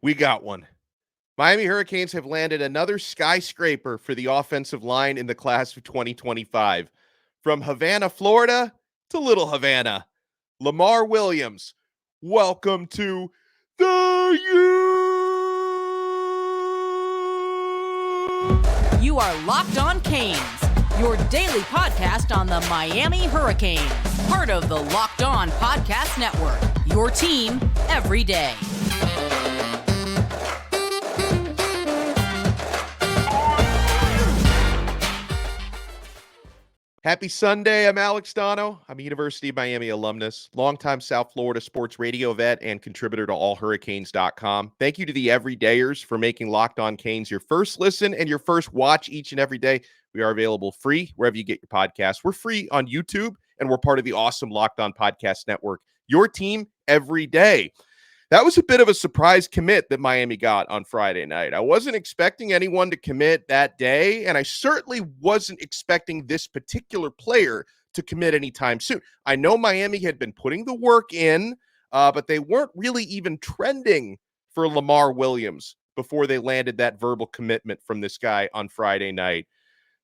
We got one. Miami Hurricanes have landed another skyscraper for the offensive line in the class of 2025. From Havana, Florida to Little Havana, Lamar Williams, welcome to the U. You are Locked On Canes, your daily podcast on the Miami Hurricanes, part of the Locked On Podcast Network, your team every day. Happy Sunday. I'm Alex Donno. I'm a University of Miami alumnus, longtime South Florida sports radio vet, and contributor to allhurricanes.com. Thank you to the everydayers for making Locked On Canes your first listen and your first watch each and every day. We are available free wherever you get your podcasts. We're free on YouTube, and we're part of the awesome Locked On Podcast Network, your team every day. That was a bit of a surprise commit that Miami got on Friday night. I wasn't expecting anyone to commit that day, and I certainly wasn't expecting this particular player to commit anytime soon. I know Miami had been putting the work in, but they weren't really even trending for Lamar Williams before they landed that verbal commitment from this guy on Friday night.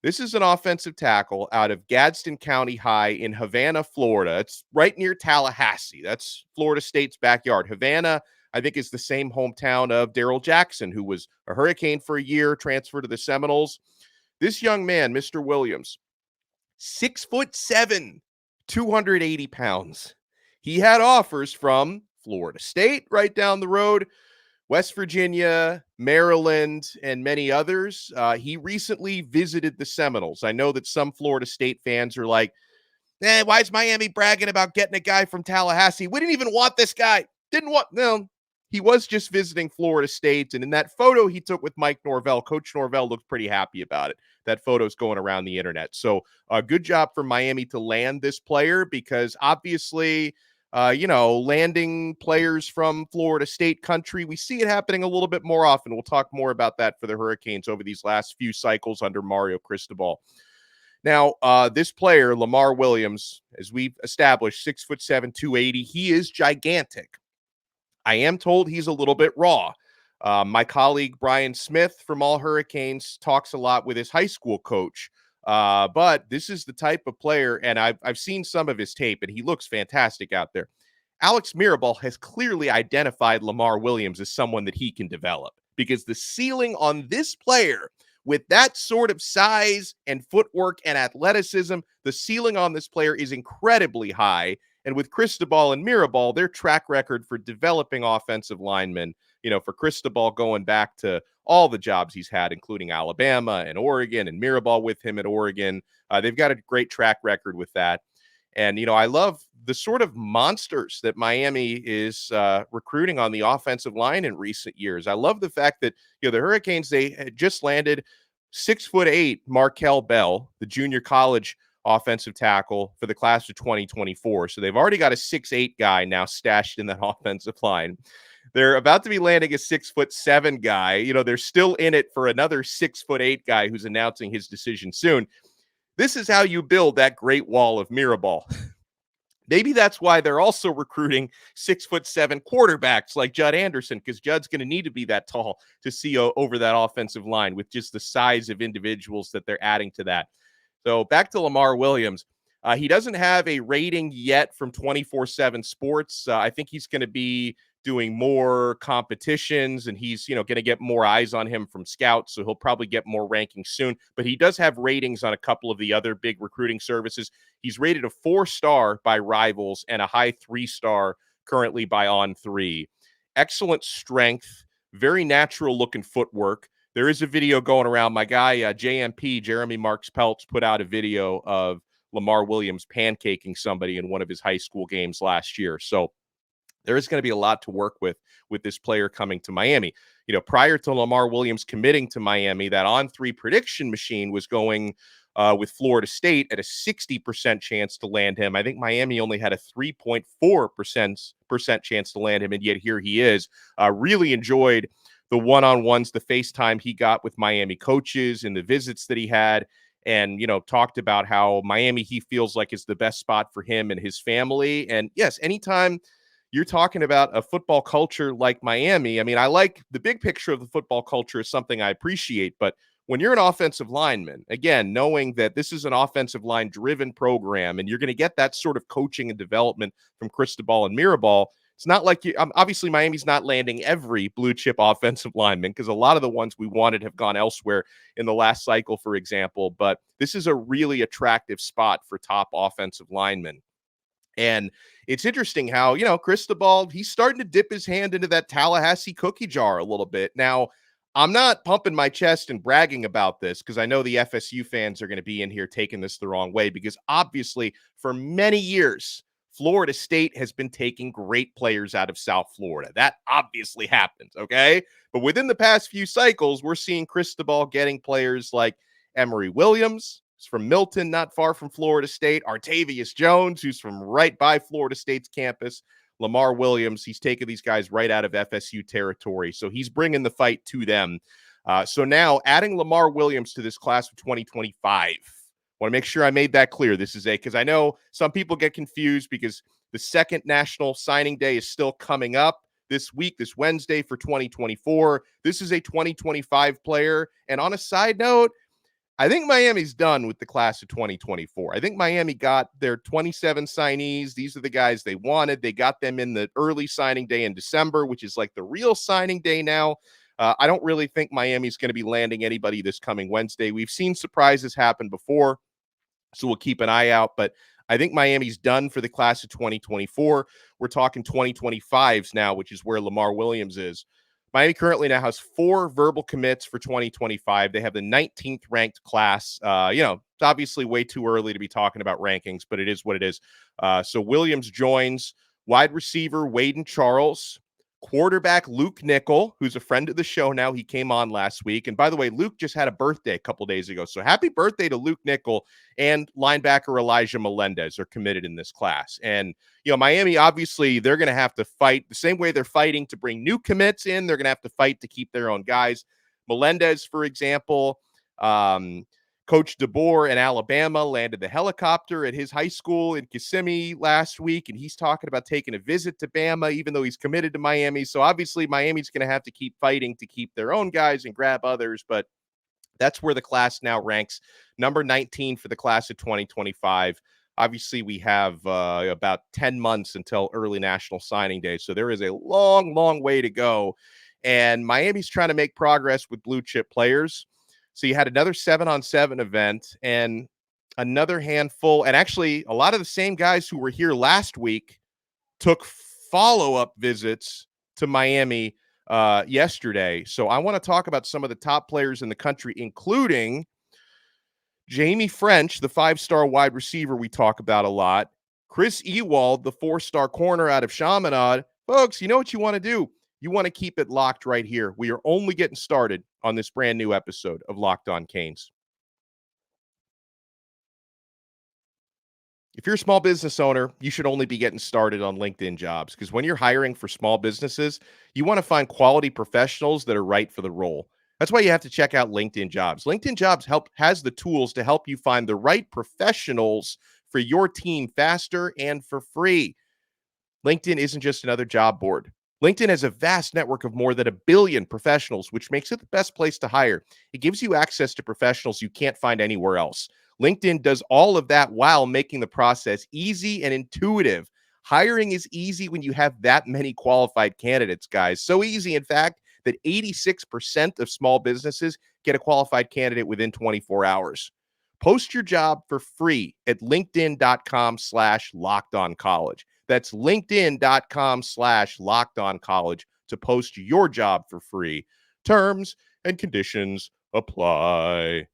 This is an offensive tackle out of Gadsden County High in Havana, Florida. It's right near Tallahassee. That's Florida State's backyard. Havana, I think, is the same hometown of Daryl Jackson, who was a Hurricane for a year, transferred to the Seminoles. This young man, Mr. Williams, 6'7", 280 pounds. He had offers from Florida State right down the road, West Virginia, Maryland, and many others. He recently visited the Seminoles. I know that some Florida State fans are like, why is Miami bragging about getting a guy from Tallahassee? We didn't even want this guy. No, he was just visiting Florida State. And in that photo he took with Mike Norvell, Coach Norvell looked pretty happy about it. That photo's going around the internet. So good job for Miami to land this player, because obviously landing players from Florida State country, we see it happening a little bit more often. We'll talk more about that for the Hurricanes over these last few cycles under Mario Cristobal. Now, this player, Lamar Williams, as we've established, 6'7", 280, he is gigantic. I am told he's a little bit raw. My colleague Brian Smith from All Hurricanes talks a lot with his high school coach. But this is the type of player, and I've seen some of his tape, and he looks fantastic out there. Alex Mirabal has clearly identified Lamar Williams as someone that he can develop, because the ceiling on this player, with that sort of size and footwork and athleticism, the ceiling on this player is incredibly high. And with Cristobal and Mirabal, their track record for developing offensive linemen, for Cristobal going back to all the jobs he's had, including Alabama and Oregon, and Mirabal with him at Oregon. They've got a great track record with that. And, I love the sort of monsters that Miami is recruiting on the offensive line in recent years. I love the fact that, the Hurricanes, they had just landed 6'8" Markel Bell, the junior college offensive tackle for the class of 2024. So they've already got a 6'8" guy now stashed in that offensive line. They're about to be landing a 6'7" guy. They're still in it for another 6'8" guy who's announcing his decision soon. This is how you build that great wall of Mirabal. Maybe that's why they're also recruiting 6'7" quarterbacks like Judd Anderson, because Judd's going to need to be that tall to see over that offensive line with just the size of individuals that they're adding to that. So back to Lamar Williams. He doesn't have a rating yet from 24/7 Sports. I think he's going to be doing more competitions, and he's, going to get more eyes on him from scouts. So he'll probably get more rankings soon, but he does have ratings on a couple of the other big recruiting services. He's rated a 4-star by Rivals and a high 3-star currently by On3. Excellent strength, very natural looking footwork. There is a video going around. My guy, JMP, Jeremy Marks Peltz, put out a video of Lamar Williams pancaking somebody in one of his high school games last year. So there is going to be a lot to work with this player coming to Miami. Prior to Lamar Williams committing to Miami, that On3 prediction machine was going with Florida State at a 60% chance to land him. I think Miami only had a 3.4% chance to land him, and yet here he is. Really enjoyed the one-on-ones, the FaceTime he got with Miami coaches and the visits that he had, and, talked about how Miami, he feels like, is the best spot for him and his family. And yes, anytime you're talking about a football culture like Miami. I mean, I like the big picture of the football culture is something I appreciate, but when you're an offensive lineman, again, knowing that this is an offensive line driven program and you're going to get that sort of coaching and development from Cristobal and Mirabal, it's not like obviously Miami's not landing every blue chip offensive lineman because a lot of the ones we wanted have gone elsewhere in the last cycle, for example. But this is a really attractive spot for top offensive linemen. And it's interesting how, Cristobal, he's starting to dip his hand into that Tallahassee cookie jar a little bit. Now, I'm not pumping my chest and bragging about this because I know the FSU fans are going to be in here taking this the wrong way because obviously for many years, Florida State has been taking great players out of South Florida. That obviously happens, okay? But within the past few cycles, we're seeing Cristobal getting players like Emory Williams, who's from Milton, not far from Florida State, Artavius Jones, who's from right by Florida State's campus, Lamar Williams. He's taking these guys right out of FSU territory. So he's bringing the fight to them. So now adding Lamar Williams to this class of 2025. Want to make sure I made that clear. This is because I know some people get confused because the second National Signing Day is still coming up this week, this Wednesday for 2024. This is a 2025 player. And on a side note, I think Miami's done with the class of 2024. I think Miami got their 27 signees. These are the guys they wanted. They got them in the early signing day in December, which is like the real signing day now. I don't really think Miami's going to be landing anybody this coming Wednesday. We've seen surprises happen before, so we'll keep an eye out. But I think Miami's done for the class of 2024. We're talking 2025s now, which is where Lamar Williams is. Miami currently now has 4 verbal commits for 2025. They have the 19th ranked class. It's obviously way too early to be talking about rankings, but it is what it is. So Williams joins wide receiver Waden Charles, quarterback Luke Nickel, who's a friend of the show now. He came on last week. And by the way, Luke just had a birthday a couple days ago. So happy birthday to Luke Nickel, and linebacker Elijah Melendez are committed in this class. And, Miami, obviously, they're going to have to fight the same way they're fighting to bring new commits in. They're going to have to fight to keep their own guys. Melendez, for example, Coach DeBoer in Alabama landed the helicopter at his high school in Kissimmee last week, and he's talking about taking a visit to Bama, even though he's committed to Miami. So obviously Miami's going to have to keep fighting to keep their own guys and grab others, but that's where the class now ranks, number 19 for the class of 2025. Obviously, we have about 10 months until early National Signing Day, so there is a long, long way to go, and Miami's trying to make progress with blue chip players. So you had another 7-on-7 event and another handful. And actually, a lot of the same guys who were here last week took follow-up visits to Miami yesterday. So I want to talk about some of the top players in the country, including Jaime Ffrench, the 5-star wide receiver we talk about a lot, Chris Ewald, the 4-star corner out of Chaminade. Folks, you know what you want to do? You want to keep it locked right here. We are only getting started on this brand new episode of Locked On Canes. If you're a small business owner, you should only be getting started on LinkedIn Jobs, because when you're hiring for small businesses, you want to find quality professionals that are right for the role. That's why you have to check out LinkedIn Jobs. LinkedIn Jobs has the tools to help you find the right professionals for your team faster and for free. LinkedIn isn't just another job board. LinkedIn has a vast network of more than 1 billion professionals, which makes it the best place to hire. It gives you access to professionals you can't find anywhere else. LinkedIn does all of that while making the process easy and intuitive. Hiring is easy when you have that many qualified candidates, guys. So easy, in fact, that 86% of small businesses get a qualified candidate within 24 hours. Post your job for free at linkedin.com/lockedoncollege. That's linkedin.com/lockedoncollege to post your job for free. Terms and conditions apply.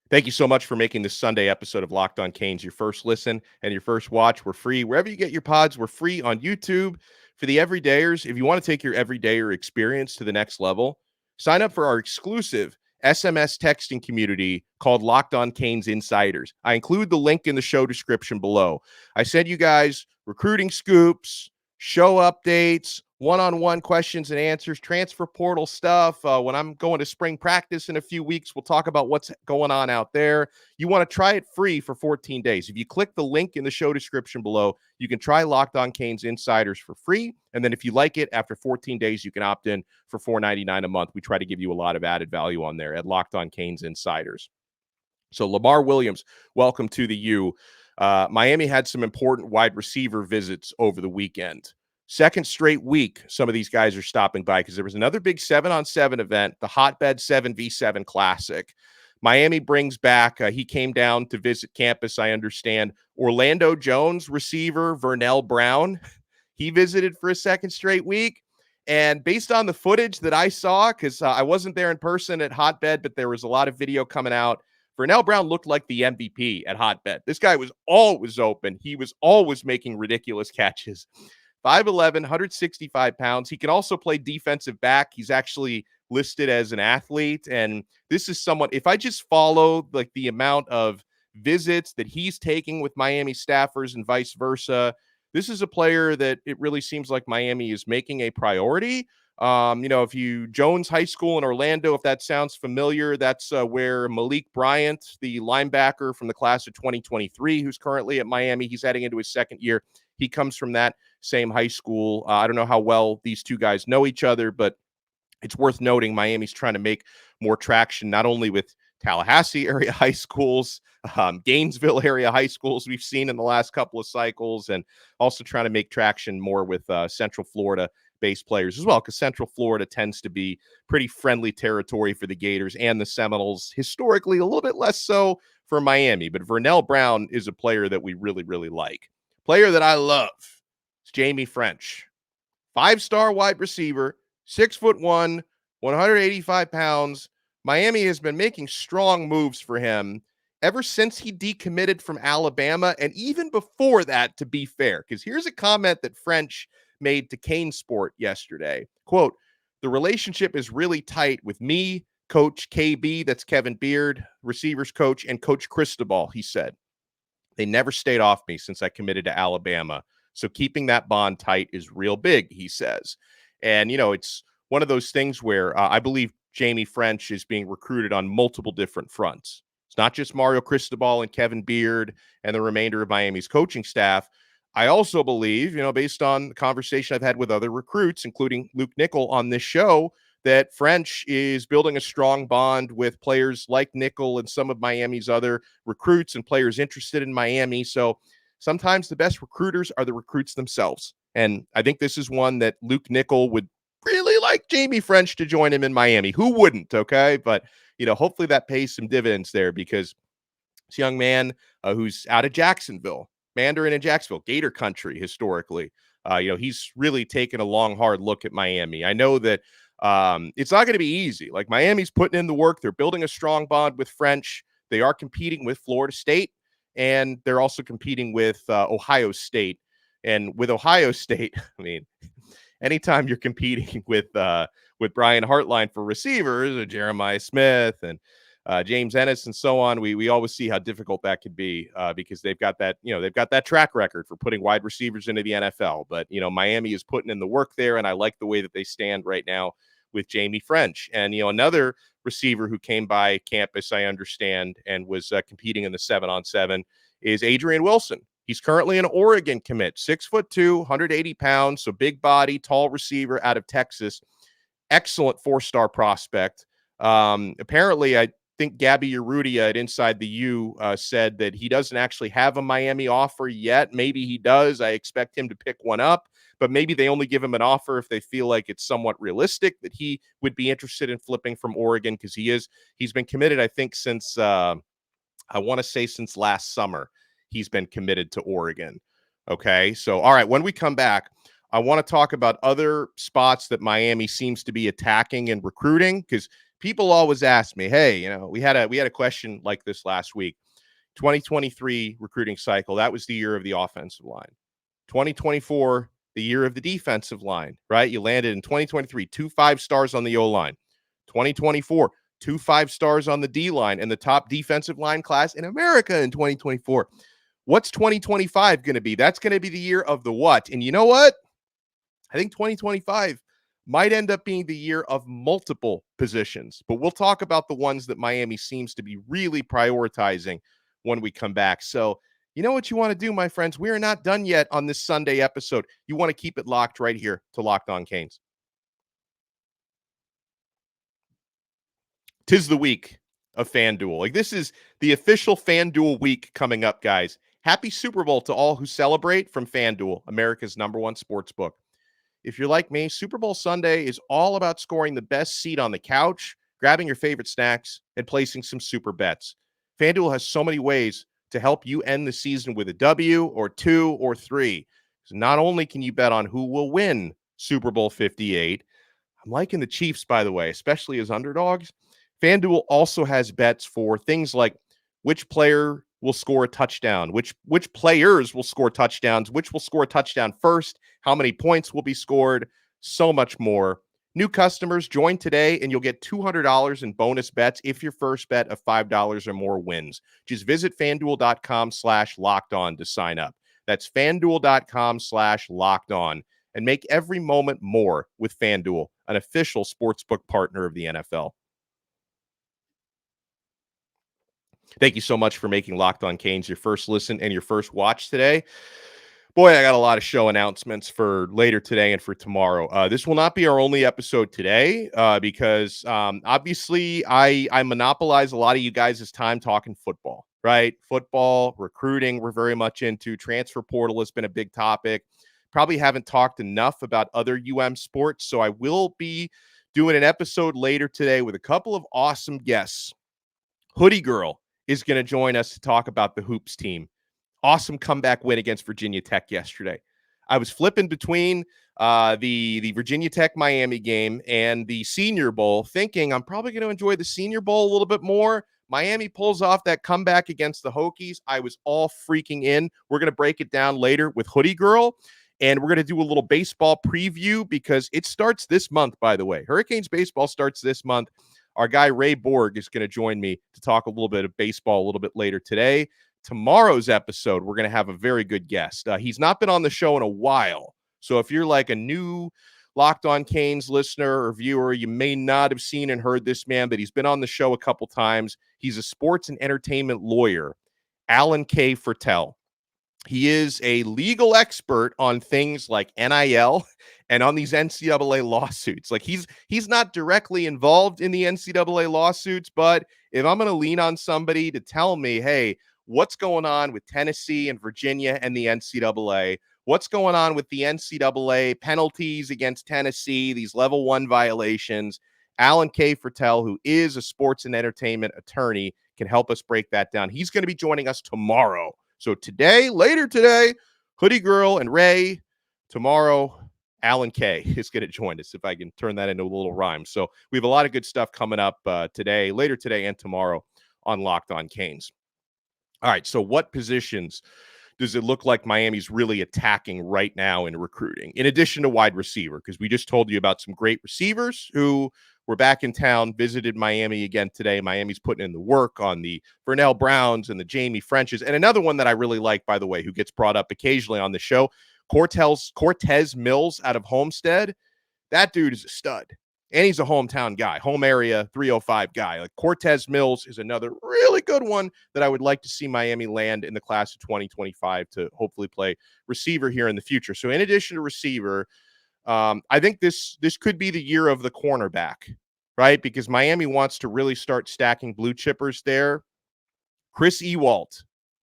Thank you so much for making this Sunday episode of Locked On Canes your first listen and your first watch. We're free wherever you get your pods. We're free on YouTube. For the everydayers, if you want to take your everydayer experience to the next level, sign up for our exclusive SMS texting community called Locked On Canes Insiders. I include the link in the show description below. I send you guys recruiting scoops, show updates, one-on-one questions and answers, transfer portal stuff. When I'm going to spring practice in a few weeks, we'll talk about what's going on out there. You want to try it free for 14 days. If you click the link in the show description below, you can try Locked On Canes Insiders for free. And then if you like it, after 14 days, you can opt in for $4.99 a month. We try to give you a lot of added value on there at Locked On Canes Insiders. So Lamar Williams, welcome to the U. Miami had some important wide receiver visits over the weekend. Second straight week, some of these guys are stopping by because there was another big 7-on-7 event, the Hotbed 7v7 Classic. Miami brings back, he came down to visit campus, I understand. Orlando Jones, receiver, Vernell Brown, he visited for a second straight week. And based on the footage that I saw, because I wasn't there in person at Hotbed, but there was a lot of video coming out, Vernell Brown looked like the MVP at Hotbed. This guy was always open. He was always making ridiculous catches. 5'11", 165 pounds. He can also play defensive back. He's actually listed as an athlete. And this is someone, if I just follow like the amount of visits that he's taking with Miami staffers and vice versa, this is a player that it really seems like Miami is making a priority. If you Jones High School in Orlando, if that sounds familiar, that's where Malik Bryant, the linebacker from the class of 2023, who's currently at Miami, he's heading into his second year. He comes from that same high school. I don't know how well these two guys know each other, but it's worth noting Miami's trying to make more traction, not only with Tallahassee area high schools, Gainesville area high schools we've seen in the last couple of cycles, and also trying to make traction more with Central Florida based players as well, because Central Florida tends to be pretty friendly territory for the Gators and the Seminoles, historically a little bit less so for Miami. But Vernell Brown is a player that we really, really like. Player that I love is Jaime Ffrench. 5-star wide receiver, 6'1", 185 pounds. Miami has been making strong moves for him ever since he decommitted from Alabama, and even before that, to be fair, because here's a comment that Ffrench made to Kane Sport yesterday. Quote, "The relationship is really tight with me, Coach KB," that's Kevin Beard, receivers coach, and Coach Cristobal, he said. "They never stayed off me since I committed to Alabama. So keeping that bond tight is real big," he says. And, it's one of those things where I believe Jaime Ffrench is being recruited on multiple different fronts. It's not just Mario Cristobal and Kevin Beard and the remainder of Miami's coaching staff. I also believe, based on the conversation I've had with other recruits, including Luke Nickel on this show, that Ffrench is building a strong bond with players like Nickel and some of Miami's other recruits and players interested in Miami. So sometimes the best recruiters are the recruits themselves. And I think this is one that Luke Nickel would really like Jaime Ffrench to join him in Miami. Who wouldn't? Okay. But, hopefully that pays some dividends there, because this young man who's out of Jacksonville, Mandarin in Jacksonville, Gator country historically, he's really taken a long, hard look at Miami. I know that it's not going to be easy. Like, Miami's putting in the work. They're building a strong bond with Ffrench. They are competing with Florida State, and they're also competing with Ohio State. And with Ohio State, I mean, anytime you're competing with Brian Hartline for receivers, or Jeremiah Smith and James Ennis and so on, we always see how difficult that could be because they've got that track record for putting wide receivers into the NFL. But, Miami is putting in the work there, and I like the way that they stand right now with Jaime Ffrench. And, another receiver who came by campus, I understand, and was competing in the 7-on-7 is Adrian Wilson. He's currently an Oregon commit, 6'2", 180 pounds, so big body, tall receiver out of Texas. Excellent 4-star prospect. Apparently, I think Gabby Urrutia at Inside the U said that he doesn't actually have a Miami offer yet. Maybe he does. I expect him to pick one up, but maybe they only give him an offer if they feel like it's somewhat realistic that he would be interested in flipping from Oregon, because he's been committed, I think, since since last summer. He's been committed to Oregon. Okay. So, all right. When we come back, I want to talk about other spots that Miami seems to be attacking and recruiting, because people always ask me, hey, we had a question like this last week. 2023 recruiting cycle, that was the year of the offensive line. 2024, the year of the defensive line, right? You landed in 2023, 2 5-stars on the O-line. 2024, 2 5-stars on the D-line, and the top defensive line class in America in 2024. What's 2025 going to be? That's going to be the year of the what? And you know what? I think 2025 might end up being the year of multiple positions, but we'll talk about the ones that Miami seems to be really prioritizing when we come back. So, you know what you want to do, my friends? We are not done yet on this Sunday episode. You want to keep it locked right here to Locked On Canes. 'Tis the week of FanDuel. Like, this is the official FanDuel week coming up, guys. Happy Super Bowl to all who celebrate from FanDuel, America's #1 sports book. If you're like me, Super Bowl Sunday is all about scoring the best seat on the couch, grabbing your favorite snacks, and placing some super bets. FanDuel has so many ways to help you end the season with a W or 2 or 3. So not only can you bet on who will win Super Bowl 58, I'm liking the Chiefs, by the way, especially as underdogs. FanDuel also has bets for things like which player will score a touchdown, which players will score touchdowns, which will score a touchdown first, how many points will be scored, so much more. New customers, join today and you'll get $200 in bonus bets if your first bet of $5 or more wins. Just visit FanDuel.com/lockedon to sign up. That's FanDuel.com/lockedon and make every moment more with FanDuel, an official sportsbook partner of the NFL. Thank you so much for making Locked On Canes your first listen and your first watch today. Boy, I got a lot of show announcements for later today and for tomorrow. This will not be our only episode today because obviously I monopolize a lot of you guys' time talking football, right? Football, recruiting, we're very much into. Transfer portal has been a big topic. Probably haven't talked enough about other sports, so I will be doing an episode later today with a couple of awesome guests. Hoodie Girl is going to join us to talk about the Hoops team. Awesome comeback win against Virginia Tech yesterday. I was flipping between the Virginia Tech Miami game and the Senior Bowl, thinking I'm probably going to enjoy the Senior Bowl a little bit more. Miami pulls off that comeback against the Hokies. I was all freaking in. We're going to break it down later with Hoodie Girl, and we're going to do a little baseball preview because it starts this month, by the way. Hurricanes baseball starts this month. Our guy Ray Borg is going to join me to talk a little bit of baseball a little bit later today. Tomorrow's episode, we're going to have a very good guest. He's not been on the show in a while. So if you're like a new Locked On Canes listener or viewer, you may not have seen and heard this man, but he's been on the show a couple times. He's a sports and entertainment lawyer, Alan K. Fertel. He is a legal expert on things like NIL and on these NCAA lawsuits. Like he's not directly involved in the NCAA lawsuits, but if I'm going to lean on somebody to tell me, hey, what's going on with Tennessee and Virginia and the NCAA? What's going on with the NCAA penalties against Tennessee, these level 1 violations? Alan K. Fertel, who is a sports and entertainment attorney, can help us break that down. He's going to be joining us tomorrow. So later today, Hoodie Girl and Ray. Tomorrow, Alan K. is going to join us, if I can turn that into a little rhyme. So we have a lot of good stuff coming up later today and tomorrow on Locked On Canes. All right, so what positions does it look like Miami's really attacking right now in recruiting, in addition to wide receiver? Because we just told you about some great receivers who were back in town, visited Miami again today. Miami's putting in the work on the Vernell Browns and the Jaime Ffrenches. And another one that I really like, by the way, who gets brought up occasionally on the show, Cortez Mills out of Homestead. That dude is a stud. And he's a hometown guy, home area 305 guy. Like Cortez Mills is another really good one that I would like to see Miami land in the class of 2025 to hopefully play receiver here in the future. So in addition to receiver, I think this could be the year of the cornerback, right? Because Miami wants to really start stacking blue chippers there. Chris Ewald,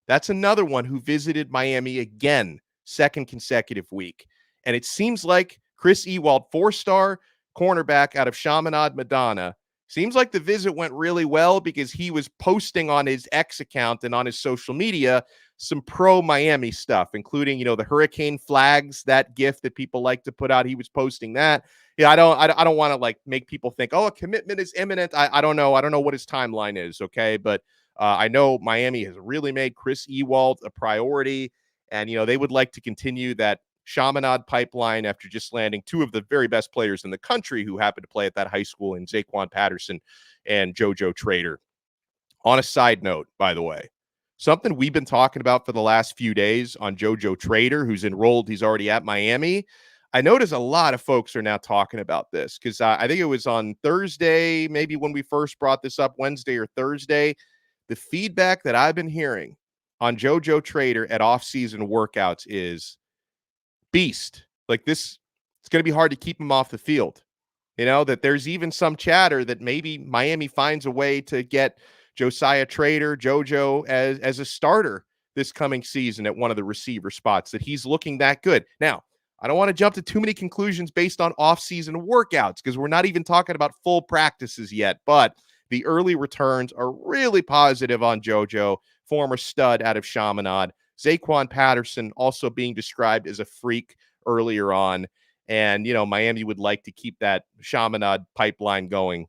that's another one who visited Miami again, second consecutive week. And it seems like Chris Ewald, 4-star cornerback out of Chaminade, Madonna. Seems like the visit went really well because he was posting on his X account and on his social media some pro-Miami stuff, including, the Hurricane flags, that GIF that people like to put out. He was posting that. Yeah, I don't want to like make people think, oh, a commitment is imminent. I don't know. I don't know what his timeline is. Okay. But I know Miami has really made Chris Ewald a priority, and, they would like to continue that Chaminade pipeline after just landing two of the very best players in the country who happen to play at that high school in Zaquan Patterson and JoJo Trader. On a side note, by the way, something we've been talking about for the last few days on JoJo Trader, who's enrolled, he's already at Miami. I notice a lot of folks are now talking about this because I think it was on Thursday, maybe when we first brought this up, Wednesday or Thursday. The feedback that I've been hearing on JoJo Trader at off-season workouts is beast. Like this, it's going to be hard to keep him off the field. You know, that there's even some chatter that maybe Miami finds a way to get Josiah Trader, JoJo, as a starter this coming season at one of the receiver spots, that he's looking that good. Now, I don't want to jump to too many conclusions based on off-season workouts because we're not even talking about full practices yet, but the early returns are really positive on JoJo, former stud out of Chaminade. Zaquan Patterson also being described as a freak earlier on. And, you know, Miami would like to keep that Chaminade pipeline going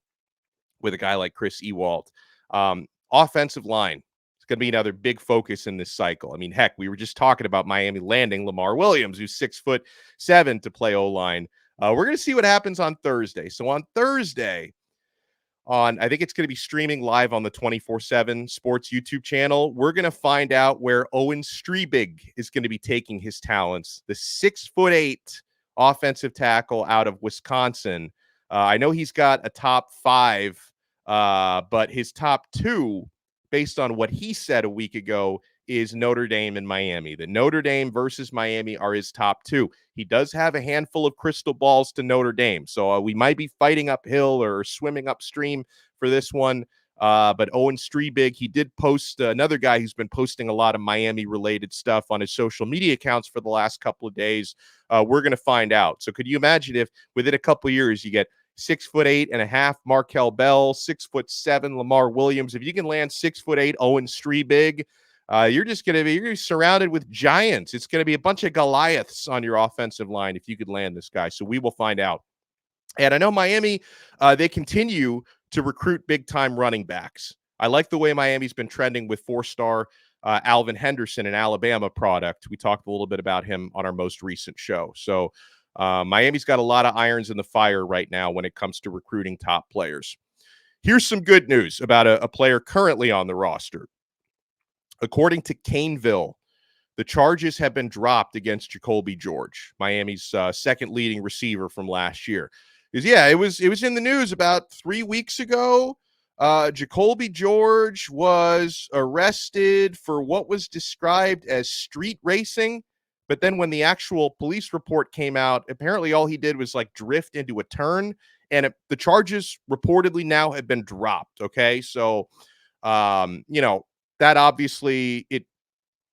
with a guy like Chris Ewald. Offensive line. It's going to be another big focus in this cycle. I mean, heck, we were just talking about Miami landing Lamar Williams, who's 6'7" to play O-line. We're going to see what happens on Thursday. So on Thursday, I think it's going to be streaming live on the 24/7 Sports YouTube channel. We're going to find out where Owen Strebig is going to be taking his talents. The 6'8" offensive tackle out of Wisconsin. I know he's got a top 5, but his top 2, based on what he said a week ago, is Notre Dame and Miami. The Notre Dame versus Miami are his top 2. He does have a handful of crystal balls to Notre Dame, so we might be fighting uphill or swimming upstream for this one. But Owen Strebig, he did post, another guy who's been posting a lot of Miami-related stuff on his social media accounts for the last couple of days. We're going to find out. So could you imagine if within a couple of years you get 6'8.5" Markel Bell, 6'7" Lamar Williams? If you can land 6'8" Owen Strebig, you're going to be surrounded with giants. It's going to be a bunch of Goliaths on your offensive line if you could land this guy. So we will find out. And I know Miami, they continue to recruit big-time running backs. I like the way Miami's been trending with 4-star Alvin Henderson, an Alabama product. We talked a little bit about him on our most recent show. So Miami's got a lot of irons in the fire right now when it comes to recruiting top players. Here's some good news about a player currently on the roster. According to Caneville, the charges have been dropped against Jacobi George, Miami's second leading receiver from last year. Because, yeah, it was in the news about 3 weeks ago. Jacobi George was arrested for what was described as street racing. But then when the actual police report came out, apparently all he did was like drift into a turn. And the charges reportedly now have been dropped. Okay. So, you know, that obviously it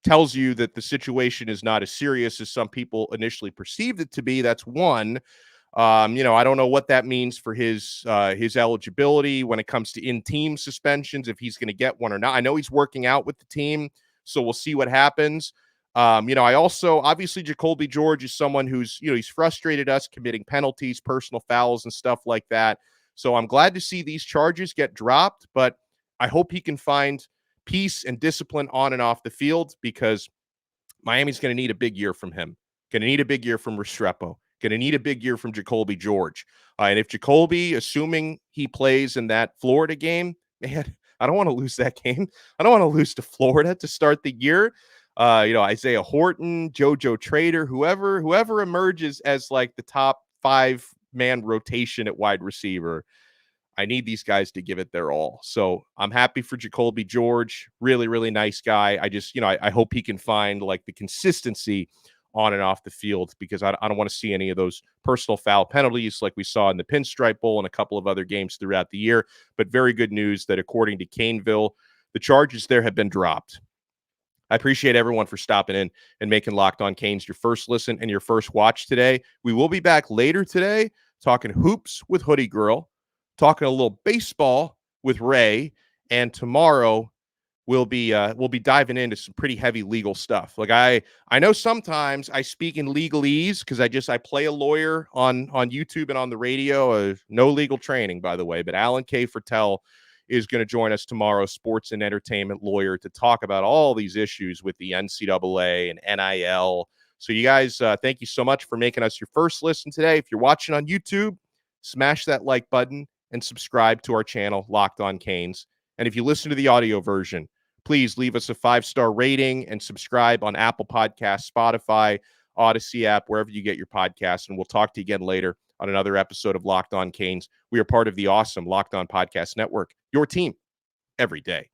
tells you that the situation is not as serious as some people initially perceived it to be. That's one. You know, I don't know what that means for his eligibility when it comes to in-team suspensions, if he's going to get one or not. I know he's working out with the team, so we'll see what happens. You know, I also, obviously, Jacobi George is someone who's, you know, he's frustrated us committing penalties, personal fouls, and stuff like that. So I'm glad to see these charges get dropped, but I hope he can find peace and discipline on and off the field, because Miami's going to need a big year from him. Going to need a big year from Restrepo. Going to need a big year from Jacobi George. And if Jacobi, assuming he plays in that Florida game, man, I don't want to lose that game. I don't want to lose to Florida to start the year. You know, Isaiah Horton, JoJo Trader, whoever emerges as like the top 5-man rotation at wide receiver, I need these guys to give it their all. So I'm happy for Jacobi George. Really, really nice guy. I just, you know, I hope he can find like the consistency on and off the field, because I don't want to see any of those personal foul penalties like we saw in the Pinstripe Bowl and a couple of other games throughout the year. But very good news that according to Caneville, the charges there have been dropped. I appreciate everyone for stopping in and making Locked On Canes your first listen and your first watch today. We will be back later today talking hoops with Hoodie Girl, talking a little baseball with Ray, and tomorrow we'll be diving into some pretty heavy legal stuff. Like I know sometimes I speak in legalese because I play a lawyer on YouTube and on the radio. No legal training, by the way, but Alan K. Fertel is going to join us tomorrow, sports and entertainment lawyer, to talk about all these issues with the NCAA and NIL. So you guys, thank you so much for making us your first listen today. If you're watching on YouTube, smash that like button and subscribe to our channel, Locked On Canes. And if you listen to the audio version, please leave us a 5-star rating and subscribe on Apple Podcasts, Spotify, Odyssey app, wherever you get your podcasts. And we'll talk to you again later on another episode of Locked On Canes. We are part of the awesome Locked On Podcast Network, your team every day.